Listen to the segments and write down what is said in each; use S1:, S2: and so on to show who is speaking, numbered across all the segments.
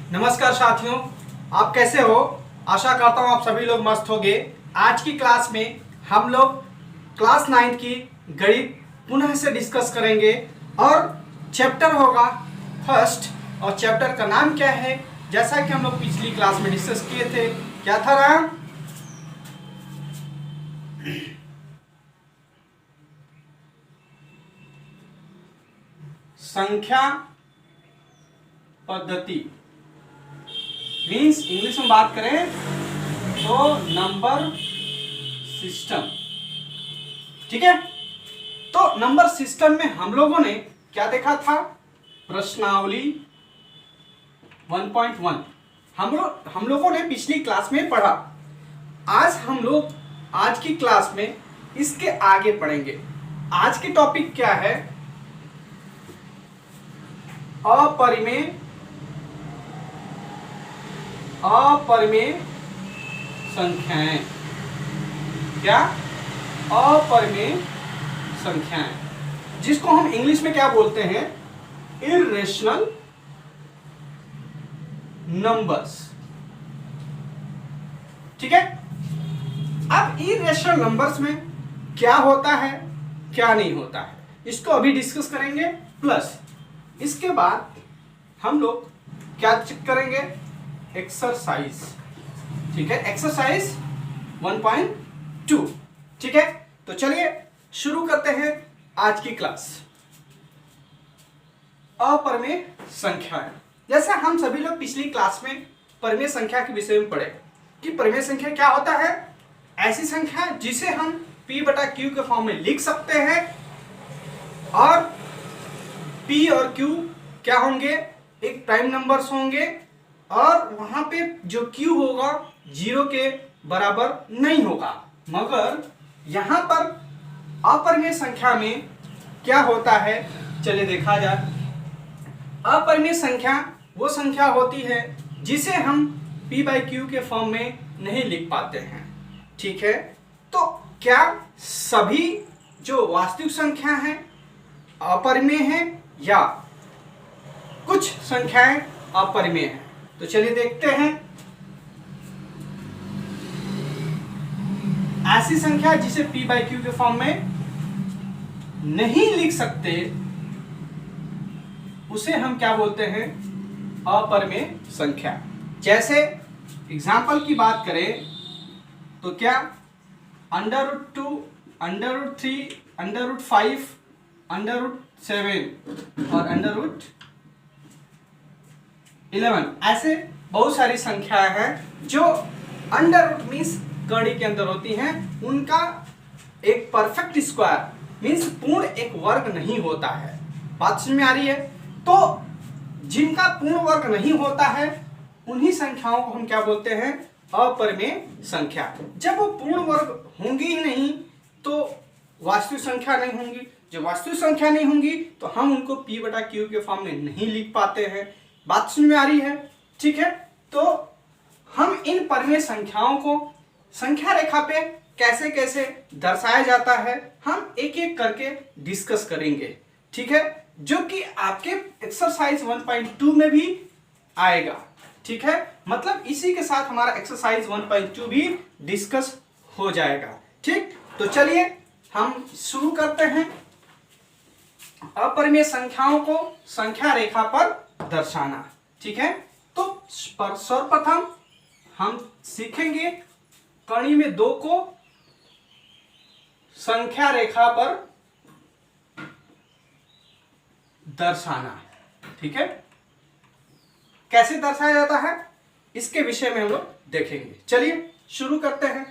S1: नमस्कार साथियों, आप कैसे हो। आशा करता हूँ आप सभी लोग मस्त होंगे। आज की क्लास में हम लोग क्लास 9 की गणित पुनः से डिस्कस करेंगे और चैप्टर होगा फर्स्ट। और चैप्टर का नाम क्या है, जैसा कि हम लोग पिछली क्लास में डिस्कस किए थे, क्या था नाम? संख्या पद्धति। मीन्स इंग्लिश में बात करें तो नंबर सिस्टम। ठीक है, तो नंबर सिस्टम में हम लोगों ने क्या देखा था? प्रश्नावली 1.1 हम लोगों ने पिछली क्लास में पढ़ा। आज की क्लास में इसके आगे पढ़ेंगे। आज की टॉपिक क्या है? अपरिमेय संख्याएं। क्या? अपरिमेय संख्याएं, जिसको हम इंग्लिश में क्या बोलते हैं? Irrational numbers. ठीक है, अब इर्रेशनल नंबर्स में क्या होता है, क्या नहीं होता है, इसको अभी डिस्कस करेंगे। प्लस इसके बाद हम लोग क्या चेक करेंगे? एक्सरसाइज। ठीक है, एक्सरसाइज 1.2। ठीक है, तो चलिए शुरू करते हैं आज की क्लास। अपरिमेय संख्याएं। जैसे हम सभी लोग पिछली क्लास में परिमेय संख्या के विषय में पढ़े कि परिमेय संख्या क्या होता है? ऐसी संख्या जिसे हम p बटा q के फॉर्म में लिख सकते हैं और p और q क्या होंगे? एक प्राइम नंबर्स होंगे और वहां पे जो q होगा 0 के बराबर नहीं होगा। मगर यहां पर अपरिमेय संख्या में क्या होता है, चलिए देखा जाए। अपरिमेय संख्या वो संख्या होती है जिसे हम p बाई q के फॉर्म में नहीं लिख पाते हैं। ठीक है, तो क्या सभी जो वास्तविक संख्या हैं अपरिमेय हैं या कुछ संख्याएं अपरिमेय हैं? तो चलिए देखते हैं। ऐसी संख्या जिसे p बाई q के फॉर्म में नहीं लिख सकते उसे हम क्या बोलते हैं? अपरिमेय संख्या। जैसे एग्जाम्पल की बात करें तो क्या √2, √3, √5, √7 और √11 ऐसे बहुत सारी संख्याएं हैं जो अंडर मीन्स कड़ी के अंदर होती हैं। उनका एक परफेक्ट स्क्वायर मीन्स पूर्ण एक वर्ग नहीं होता है। बात समझ में आ रही है? तो जिनका पूर्ण वर्ग नहीं होता है उन्हीं संख्याओं को हम क्या बोलते हैं? अपरिमेय संख्या। जब वो पूर्ण वर्ग होंगी ही नहीं तो वास्तविक संख्या नहीं होंगी। जब वास्तविक संख्या नहीं होंगी तो हम उनको p बटा q के फॉर्म में नहीं लिख पाते हैं। बात समझ में आ रही है? ठीक है, तो हम इन परिमेय संख्याओं को संख्या रेखा पे कैसे कैसे दर्शाया जाता है हम एक एक करके डिस्कस करेंगे। ठीक है, जो कि आपके एक्सरसाइज 1.2 में भी आएगा। ठीक है, मतलब इसी के साथ हमारा एक्सरसाइज 1.2 भी डिस्कस हो जाएगा। ठीक, तो चलिए हम शुरू करते हैं अपरिमेय संख्याओं को संख्या रेखा पर दर्शाना। ठीक है, तो सर्वप्रथम हम सीखेंगे कड़ी में 2 को संख्या रेखा पर दर्शाना। ठीक है, कैसे दर्शाया जाता है इसके विषय में हम लोग देखेंगे। चलिए शुरू करते हैं।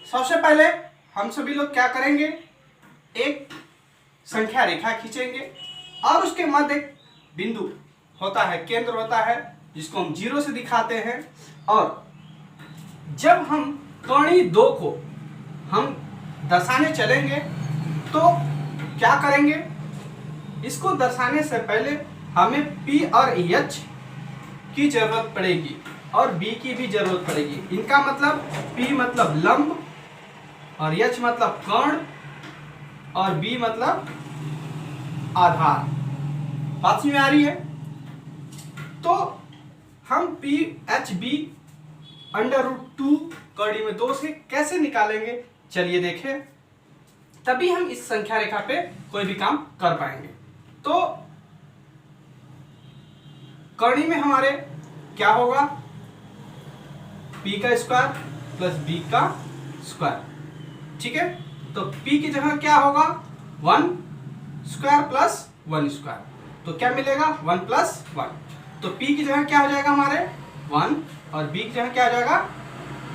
S1: सबसे पहले हम सभी लोग क्या करेंगे? एक संख्या रेखा खींचेंगे और उसके मध्य एक बिंदु होता है, केंद्र होता है, जिसको हम 0 से दिखाते हैं। और जब हम कड़ी 2 को हम दर्शाने चलेंगे तो क्या करेंगे? इसको दर्शाने से पहले हमें p और h की जरूरत पड़ेगी और b की भी जरूरत पड़ेगी। इनका मतलब p मतलब लंब और h मतलब कर्ण और b मतलब आधार। बात समझ में आ रही है? तो हम पी एच बी √2 कड़ी में 2 से कैसे निकालेंगे, चलिए देखें, तभी हम इस संख्या रेखा पे कोई भी काम कर पाएंगे। तो कड़ी में हमारे क्या होगा, p का स्क्वायर प्लस b का स्क्वायर, ठीक है। तो p की जगह क्या होगा, 1 स्क्वायर प्लस 1 स्क्वायर, तो क्या मिलेगा 1 प्लस 1। तो p की जगह क्या हो जाएगा हमारे 1 और b की जगह क्या हो जाएगा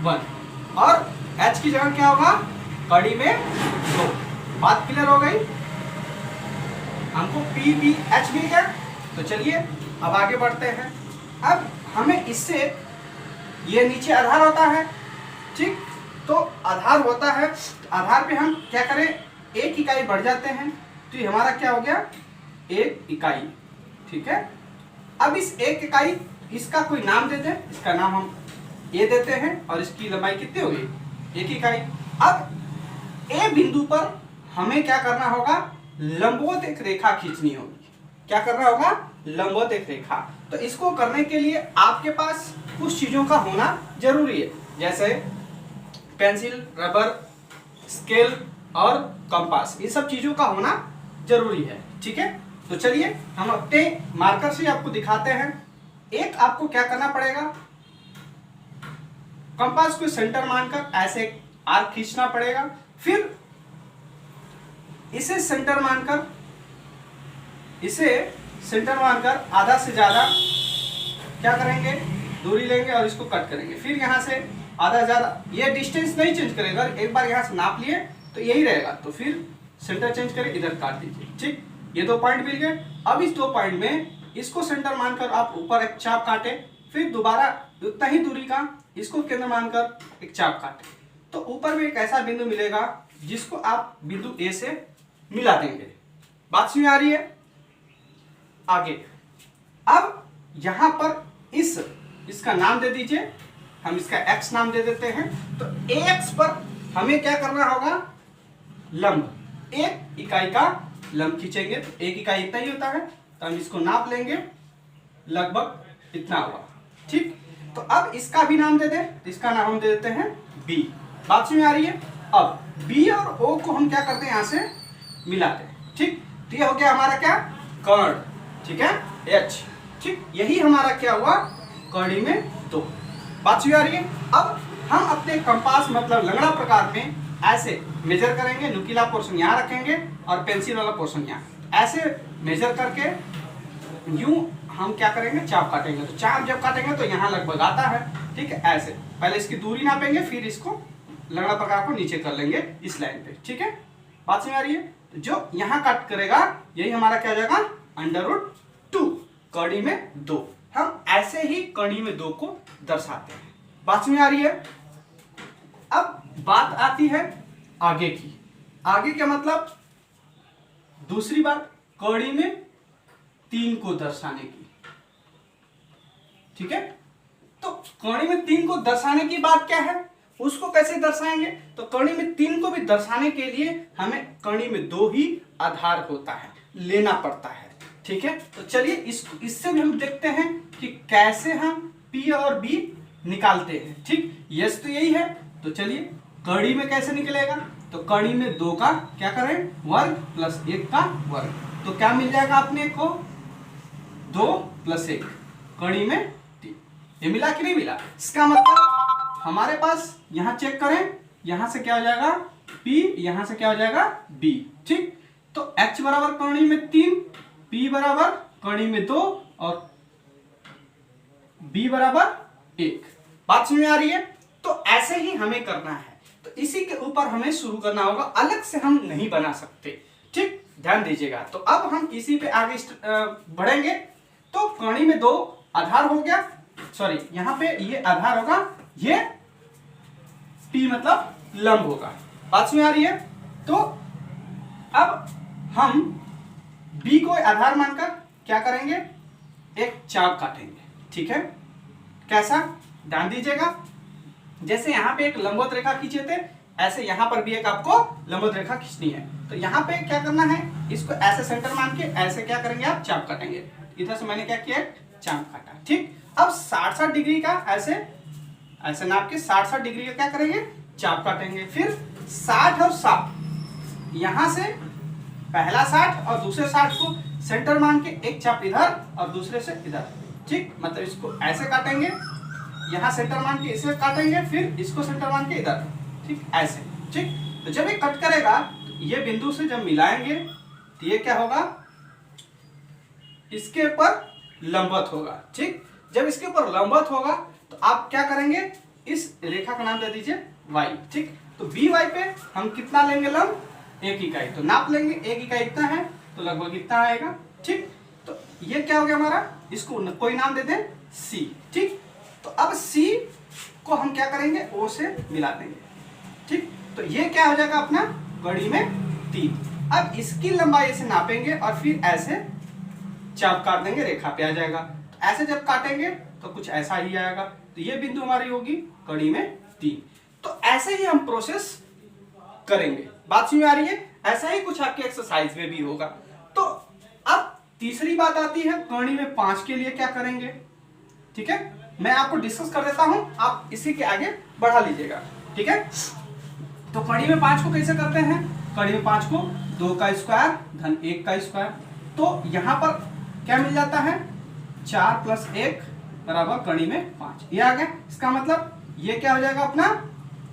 S1: 1 और h की जगह क्या होगा कड़ी में 2। बात क्लियर हो गई, हमको p b h मिल गया। तो चलिए अब आगे बढ़ते हैं। अब हमें इससे, ये नीचे आधार होता है, ठीक, तो आधार होता है, आधार पे हम क्या करें, एक इकाई बढ़ जाते हैं, तो ये हमारा क्या हो गया 1 इकाई, ठीक है। अब इस 1 इकाई, इसका कोई नाम दे दें, इसका नाम हम ए देते हैं और इसकी लंबाई कितनी होगी 1 इकाई। अब ए बिंदु पर हमें क्या करना होगा, लंबवत एक रेखा खींचनी होगी। क्या करना होगा, लंबवत एक रेखा। तो इसको करने के लिए आपके पास कुछ चीजों का होना जरूरी है, जैसे पेंसिल, रबर, स्केल और कंपास, ये सब चीजों का होना जरूरी है, ठीक है। तो चलिए हम अपने मार्कर से आपको दिखाते हैं। एक आपको क्या करना पड़ेगा, कंपास को सेंटर मानकर ऐसे आर्क खींचना पड़ेगा, फिर इसे सेंटर मानकर आधा से ज्यादा क्या करेंगे, दूरी लेंगे और इसको कट करेंगे। फिर यहाँ से आधा ज्यादा, ये डिस्टेंस नहीं चेंज करेगा, एक बार यहाँ से नाप लिए तो यही रहेगा, तो फिर सेंटर चेंज करें, इधर काट दीजिए, ठीक। ये 2 पॉइंट मिल गए। अब इस 2 पॉइंट में इसको सेंटर मानकर आप ऊपर एक चाप काटे, फिर दोबारा उतना ही दूरी का इसको केंद्र मानकर एक चाप काटे, तो ऊपर में एक ऐसा बिंदु मिलेगा जिसको आप बिंदु ए से मिला देंगे। बात समझ आ रही है। आगे अब यहां पर इसका नाम दे दीजिए, हम इसका x नाम दे देते हैं। तो ax पर हमें क्या करना होगा, लंब, 1 इकाई का लंब खींचेंगे। तो 1 इकाई इतना ही होता है, तो हम इसको नाप लेंगे, लगभग इतना हुआ, ठीक। तो अब इसका भी नाम दे दें, तो इसका नाम हम दे देते हैं b। बात समझ आ रही है। अब b और o को हम क्या करते हैं, यहां से मिलाते हैं, ठीक। तो ये हो गया हमारा क्या, कर्ण, ठीक है, h, ठीक। यही हमारा क्या हुआ, कड़ी में 2। बात समझ आ रही है। अब हम अपने कंपास मतलब लंगड़ा प्रकार में ऐसे मेजर करेंगे, नुकीला पोर्शन यहाँ रखेंगे और पेंसिल वाला पोर्शन यहाँ, ऐसे मेजर करके यूं हम क्या करेंगे, चाप काटेंगे। तो चाप जब काटेंगे तो यहाँ लगभग आता है, ठीक है। ऐसे पहले इसकी दूरी नापेंगे, फिर इसको लंगड़ा प्रकार को नीचे कर लेंगे इस लाइन पे, ठीक है। बात समझ आ रही है। तो जो यहाँ कट करेगा यही हमारा क्या हो जाएगा, √2 कड़ी में 2। हम ऐसे ही कड़ी में 2 को दर्शाते हैं। बात समझ आ रही है। अब बात आती है आगे की। आगे क्या मतलब, दूसरी बात, कड़ी में 3 को दर्शाने की, ठीक है। तो कड़ी में 3 को दर्शाने की बात क्या है, उसको कैसे दर्शाएंगे। तो कड़ी में 3 को भी दर्शाने के लिए हमें कड़ी में 2 ही आधार होता है, लेना पड़ता है, ठीक है। तो चलिए इससे भी हम देखते हैं कि कैसे हम P और B निकालते हैं, ठीक। यस तो यही है। तो चलिए कड़ी में कैसे निकलेगा, तो कड़ी में 2 का क्या करें, वर्ग प्लस 1 का वर्ग, तो क्या मिल जाएगा अपने को, 2 + 1 कड़ी में 3। ये मिला कि नहीं मिला। इसका मतलब हमारे पास यहां चेक करें, यहां से क्या हो जाएगा P, यहां से क्या हो जाएगा B, ठीक। तो H बराबर कड़ी में 3, P बराबर कड़ी में 2 और B बराबर 1। बात समझ में आ रही है। तो ऐसे ही हमें करना है, तो इसी के ऊपर हमें शुरू करना होगा, अलग से हम नहीं बना सकते, ठीक, ध्यान दीजिएगा। तो अब हम इसी पे आगे बढ़ेंगे। तो कड़ी में 2 आधार हो गया, सॉरी यहाँ पे ये आधार होगा, ये P मतलब लंब होगा। बात समझ आ रही है। तो अब हम B को आधार मानकर क्या करेंगे, एक चाप काटेंगे, ठीक है। कैसा, ध्यान दीजिएगा, जैसे यहाँ पे एक लंबवत रेखा खींचे थे, ऐसे यहाँ पर भी एक आपको लंबवत रेखा खींचनी है। तो यहाँ पे क्या करना है, इसको ऐसे सेंटर मान के ऐसे क्या करेंगे, आप चाप काटेंगे। इधर से मैंने क्या किया, चाप काटा। ठीक, अब 60-60 डिग्री का ऐसे ऐसे नाप के 60-60 डिग्री का क्या करेंगे, चाप काटेंगे। फिर 60 और 60 यहाँ से पहला 60 और दूसरे 60 को सेंटर मान के एक चाप इधर और दूसरे से इधर। ठीक, मतलब इसको ऐसे काटेंगे, यहाँ सेंटर मान के इसे काटेंगे, फिर इसको सेंटर मान के इधर। ठीक, ऐसे। ठीक, तो जब ये कट करेगा तो ये बिंदु से जब मिलाएंगे तो ये क्या होगा, इसके ऊपर लंबवत होगा। ठीक, जब इसके ऊपर लंबवत होगा तो आप क्या करेंगे, इस रेखा का नाम दे दीजिए y। ठीक, तो बी वाई पे हम कितना लेंगे लंब, 1 इकाई। तो नाप लेंगे 1 इकाई इतना है तो लगभग इतना आएगा। ठीक, तो ये क्या हो गया हमारा, इसको कोई नाम दे दें c। ठीक, तो अब c को हम क्या करेंगे, o से मिला देंगे। ठीक, तो ये क्या हो जाएगा अपना कड़ी में 3। अब इसकी लंबाई से नापेंगे और फिर ऐसे चाप काट देंगे, रेखा पे आ जाएगा। तो ऐसे जब काटेंगे तो कुछ ऐसा ही आएगा। तो ये बिंदु हमारी होगी कड़ी में 3। तो ऐसे ही हम प्रोसेस करेंगे। बात समझ में आ रही है? ऐसा ही कुछ आपके एक्सरसाइज में भी होगा। तो अब तीसरी बात आती है कड़ी में 5 के लिए क्या करेंगे। ठीक है, मैं आपको डिस्कस कर देता हूं, आप इसी के आगे बढ़ा लीजिएगा। ठीक है, तो कड़ी में 5 को कैसे करते हैं, कड़ी में 5 को 2 का स्क्वायर धन 1 का स्क्वायर। तो यहां पर क्या मिल जाता है, 4 + 1 बराबर कड़ी में 5। ये आ गया। इसका मतलब ये क्या हो जाएगा अपना,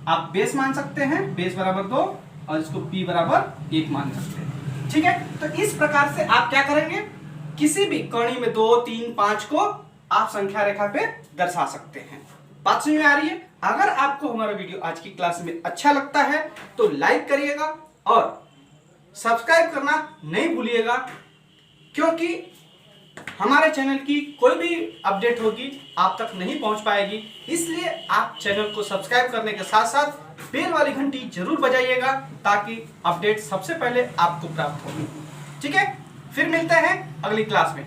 S1: आप बेस मान सकते हैं, बेस बराबर 2 और इसको p बराबर 1 मान सकते हैं। ठीक है, तो इस प्रकार से आप क्या करेंगे, किसी भी कड़ी में 2, 3, 5 को आप संख्या रेखा पे दर्शा सकते हैं। बात समझ में आ रही है? अगर आपको हमारा वीडियो आज की क्लास में अच्छा लगता है तो लाइक करिएगा और सब्सक्राइब करना नहीं भूलिएगा, क्योंकि हमारे चैनल की कोई भी अपडेट होगी आप तक नहीं पहुंच पाएगी। इसलिए आप चैनल को सब्सक्राइब करने के साथ साथ बेल वाली घंटी जरूर बजाइएगा ताकि अपडेट सबसे पहले आपको प्राप्त हो। ठीक है, फिर मिलते हैं अगली क्लास में।